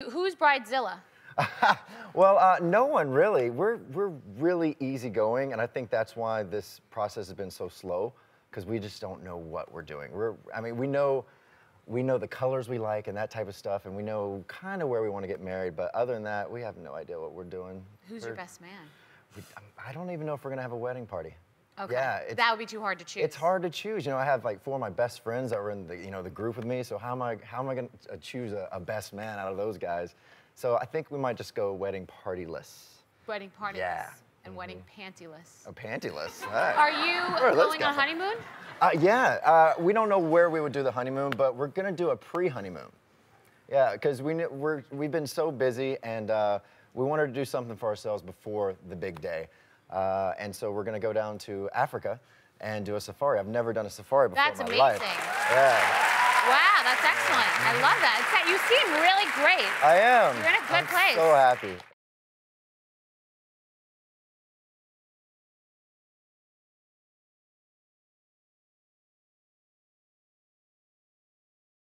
Who's Bridezilla? Well, no one really. We're really easygoing, and I think that's why this process has been so slow, because we just don't know what we're doing. I mean, we know the colors we like and that type of stuff, and we know kind of where we want to get married, but other than that, we have no idea what we're doing. Who's your best man? I don't even know if we're gonna have a wedding party. Okay. Yeah, that would be too hard to choose. It's hard to choose. You know, I have like 4 of my best friends that were in the group with me. So how am I gonna choose a best man out of those guys? So I think we might just go wedding partyless. Wedding partyless. Yeah. And wedding pantyless. A pantyless. All right. Are you going on honeymoon? Yeah. We don't know where we would do the honeymoon, but we're gonna do a pre-honeymoon. Yeah, because we've been so busy, and we wanted to do something for ourselves before the big day. And so we're gonna go down to Africa and do a safari. I've never done a safari before in my life. That's amazing. Yeah. Wow, that's excellent. I love that. You seem really great. I am. You're in a good place. So happy.